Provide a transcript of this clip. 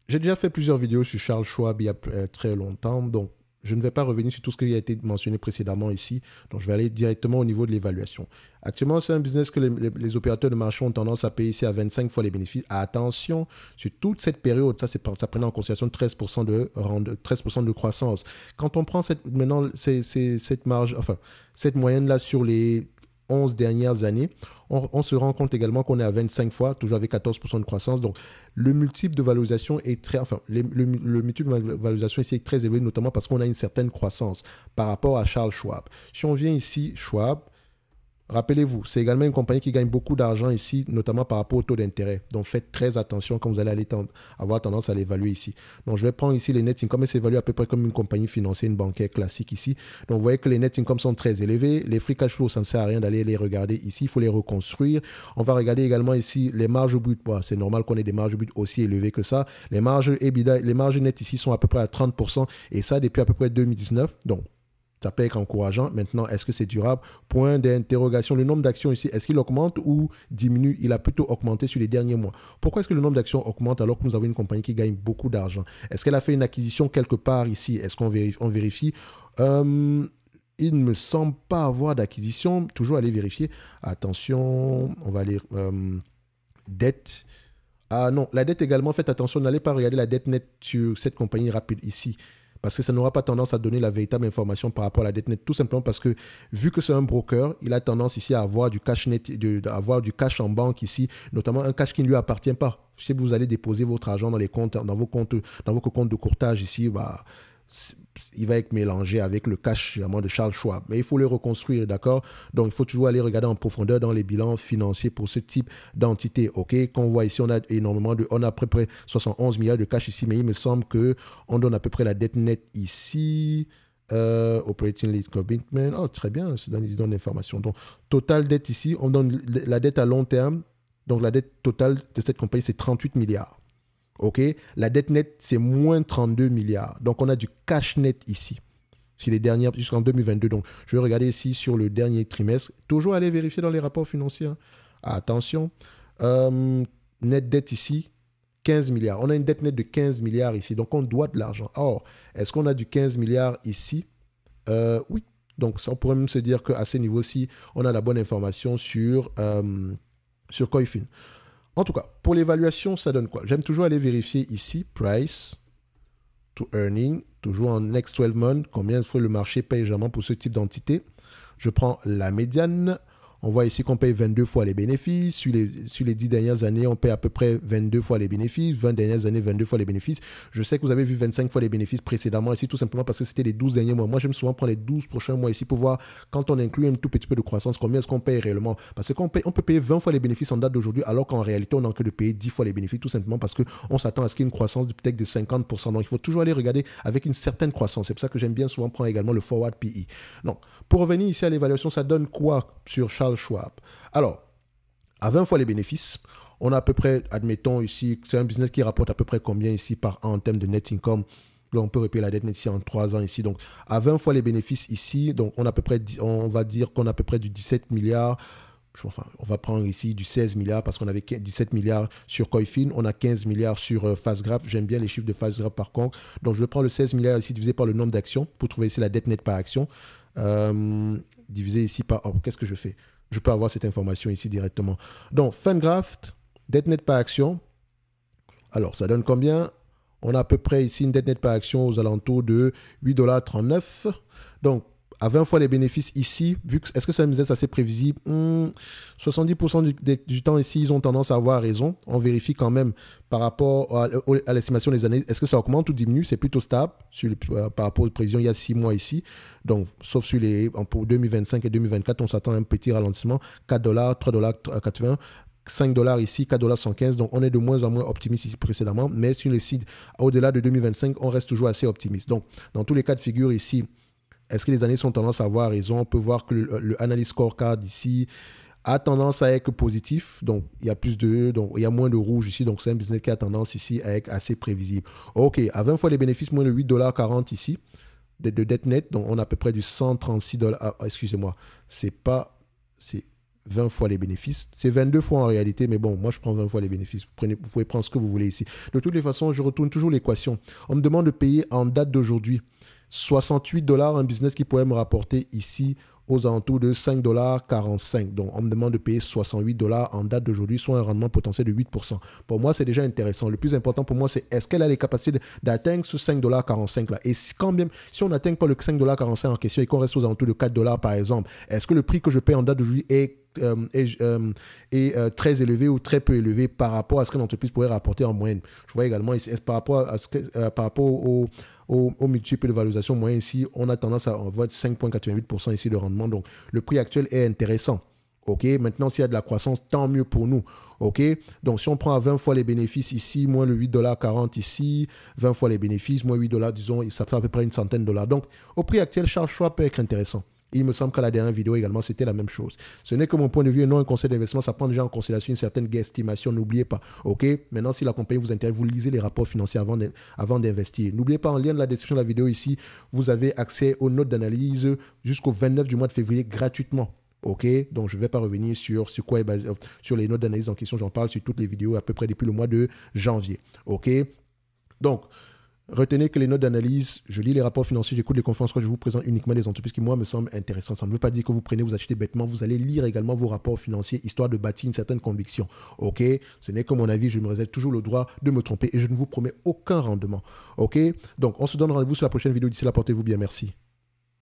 j'ai déjà fait plusieurs vidéos sur Charles Schwab il y a très longtemps, donc je ne vais pas revenir sur tout ce qui a été mentionné précédemment ici, donc je vais aller directement au niveau de l'évaluation. Actuellement, c'est un business que les opérateurs de marché ont tendance à payer ici à 25 fois les bénéfices. Attention, sur toute cette période, ça prenait en considération 13% 13% de croissance. Quand on prend maintenant cette marge, enfin, cette moyenne-là sur les 11 dernières années, on se rend compte également qu'on est à 25 fois, toujours avec 14% de croissance. Donc, le multiple de valorisation est très, enfin, le multiple de valorisation ici est très élevé, notamment parce qu'on a une certaine croissance par rapport à Charles Schwab. Si on vient ici, Schwab, rappelez-vous, c'est également une compagnie qui gagne beaucoup d'argent ici, notamment par rapport au taux d'intérêt. Donc, faites très attention quand vous allez avoir tendance à l'évaluer ici. Donc, je vais prendre ici les net income et s'évalue à peu près comme une compagnie financière, une bancaire classique ici. Donc, vous voyez que les net income sont très élevés. Les free cash flow, ça ne sert à rien d'aller les regarder ici. Il faut les reconstruire. On va regarder également ici les marges brutes. Bon, c'est normal qu'on ait des marges brutes aussi élevées que ça. Les marges EBITDA, les marges nettes ici sont à peu près à 30%, et ça depuis à peu près 2019. Donc, ça peut être encourageant. Maintenant, est-ce que c'est durable? Point d'interrogation. Le nombre d'actions ici, est-ce qu'il augmente ou diminue? Il a plutôt augmenté sur les derniers mois. Pourquoi est-ce que le nombre d'actions augmente alors que nous avons une compagnie qui gagne beaucoup d'argent? Est-ce qu'elle a fait une acquisition quelque part ici? Est-ce qu'on vérifie? On vérifie? Il ne me semble pas avoir d'acquisition. Toujours aller vérifier. Attention, on va aller... dette. Ah non, la dette également, faites attention. N'allez pas regarder la dette nette sur cette compagnie rapide ici, parce que ça n'aura pas tendance à donner la véritable information par rapport à la dette nette, tout simplement parce que vu que c'est un broker, il a tendance ici à avoir du cash net, avoir du cash en banque ici, notamment un cash qui ne lui appartient pas. Si vous allez déposer votre argent dans les comptes, dans vos comptes de courtage ici, bah, il va être mélangé avec le cash de Charles Schwab. Mais il faut le reconstruire, d'accord? Donc, il faut toujours aller regarder en profondeur dans les bilans financiers pour ce type d'entité, ok? Quand on voit ici, on a on a à peu près 71 milliards de cash ici, mais il me semble qu'on donne à peu près la dette nette ici. Operating lease commitment. Oh, très bien, ils donnent l'information. Donc, total dette ici, on donne la dette à long terme. Donc, la dette totale de cette compagnie, c'est 38 milliards. OK, la dette nette, c'est moins 32 milliards. Donc, on a du cash net ici, sur les dernières, jusqu'en 2022. Donc, je vais regarder ici sur le dernier trimestre. Toujours aller vérifier dans les rapports financiers. Attention. Net dette ici, 15 milliards. On a une dette nette de 15 milliards ici. Donc, on doit de l'argent. Or, est-ce qu'on a du 15 milliards ici? Oui. Donc, ça, on pourrait même se dire qu'à ce niveau-ci, on a la bonne information sur Coifin. En tout cas, pour l'évaluation, ça donne quoi? J'aime toujours aller vérifier ici, price to earning, toujours en next 12 months, combien le marché paye généralement pour ce type d'entité. Je prends la médiane. On voit ici qu'on paye 22 fois les bénéfices. Sur les 10 dernières années, on paye à peu près 22 fois les bénéfices. 20 dernières années, 22 fois les bénéfices. Je sais que vous avez vu 25 fois les bénéfices précédemment ici, tout simplement parce que c'était les 12 derniers mois. Moi, j'aime souvent prendre les 12 prochains mois ici pour voir, quand on inclut un tout petit peu de croissance, combien est-ce qu'on paye réellement. Parce qu'on peut payer 20 fois les bénéfices en date d'aujourd'hui, alors qu'en réalité, on n'a que de payer 10 fois les bénéfices, tout simplement parce qu'on s'attend à ce qu'il y ait une croissance peut-être de 50%. Donc, il faut toujours aller regarder avec une certaine croissance. C'est pour ça que j'aime bien souvent prendre également le forward PE. Donc, pour revenir ici à l'évaluation, ça donne quoi sur Charles Schwab? Alors, à 20 fois les bénéfices, on a à peu près, admettons ici, c'est un business qui rapporte à peu près combien ici par an en termes de net income. Là, on peut repayer la dette net ici en 3 ans ici. Donc, à 20 fois les bénéfices ici, donc on a à peu près, on va dire qu'on a à peu près du 17 milliards. Enfin, on va prendre ici du 16 milliards parce qu'on avait 17 milliards sur Coifin. On a 15 milliards sur Fastgraph. J'aime bien les chiffres de Fastgraph par contre. Donc, je vais prendre le 16 milliards ici divisé par le nombre d'actions pour trouver ici la dette nette par action. Divisé ici par... Oh, qu'est-ce que je fais? Je peux avoir cette information ici directement. Donc, Fangraft, dette nette par action. Alors, ça donne combien? On a à peu près ici une dette nette par action aux alentours de 8,39 $. Donc, à 20 fois les bénéfices ici, est-ce que c'est un business assez prévisible? 70% du temps ici, ils ont tendance à avoir raison. On vérifie quand même par rapport à l'estimation des années. Est-ce que ça augmente ou diminue? C'est plutôt stable par rapport aux prévisions il y a 6 mois ici. Donc, sauf pour 2025 et 2024, on s'attend à un petit ralentissement. 4 $, 3,81 $. 5 $ ici, 4,115 $. Donc, on est de moins en moins optimiste ici précédemment. Mais sur les sites au-delà de 2025, on reste toujours assez optimiste. Donc, dans tous les cas de figure ici, est-ce que les années sont tendance à avoir raison? On peut voir que le analyse scorecard ici a tendance à être positif. Donc, il y a donc il y a moins de rouge ici. Donc, c'est un business qui a tendance ici à être assez prévisible. OK, à 20 fois les bénéfices, moins de 8,40 $ ici de dette nette. Donc, on a à peu près du 136 $. Ah, excusez-moi, c'est 20 fois les bénéfices. C'est 22 fois en réalité, mais bon, moi je prends 20 fois les bénéfices. Vous pouvez prendre ce que vous voulez ici. De toutes les façons, je retourne toujours l'équation. On me demande de payer en date d'aujourd'hui 68 $, un business qui pourrait me rapporter ici aux alentours de 5,45 $. Donc, on me demande de payer 68 $ en date d'aujourd'hui, soit un rendement potentiel de 8%. Pour moi, c'est déjà intéressant. Le plus important pour moi, c'est est-ce qu'elle a les capacités d'atteindre ce 5,45 $ là. Et quand même, si on n'atteint pas le 5,45 $ en question et qu'on reste aux alentours de 4 $ par exemple, est-ce que le prix que je paye en date d'aujourd'hui est très élevé ou très peu élevé par rapport à ce qu'une entreprise pourrait rapporter en moyenne? Je vois également ici, par rapport au multiple de valorisation moyen ici, on a tendance à voir 5,88% ici de rendement. Donc, le prix actuel est intéressant. OK, maintenant, s'il y a de la croissance, tant mieux pour nous. OK, donc si on prend à 20 fois les bénéfices ici, moins le 8,40 $ ici, 20 fois les bénéfices, moins 8 $, disons, ça fait à peu près une centaine de $. Donc, au prix actuel, Charles Schwab peut être intéressant. Il me semble qu'à la dernière vidéo également, c'était la même chose. Ce n'est que mon point de vue et non un conseil d'investissement. Ça prend déjà en considération une certaine estimation. N'oubliez pas. OK? Maintenant, si la compagnie vous intéresse, vous lisez les rapports financiers avant d'investir. N'oubliez pas, en lien de la description de la vidéo ici, vous avez accès aux notes d'analyse jusqu'au 29 du mois de février gratuitement. OK? Donc, je ne vais pas revenir sur quoi est basé, sur les notes d'analyse en question. J'en parle sur toutes les vidéos à peu près depuis le mois de janvier. OK? Donc, retenez que les notes d'analyse, je lis les rapports financiers, j'écoute les conférences quand je vous présente uniquement des entreprises qui, moi, me semblent intéressantes. Ça ne veut pas dire que vous prenez, vous achetez bêtement. Vous allez lire également vos rapports financiers, histoire de bâtir une certaine conviction. OK? Ce n'est que mon avis, je me réserve toujours le droit de me tromper et je ne vous promets aucun rendement. OK? Donc, on se donne rendez-vous sur la prochaine vidéo. D'ici là, portez-vous bien. Merci.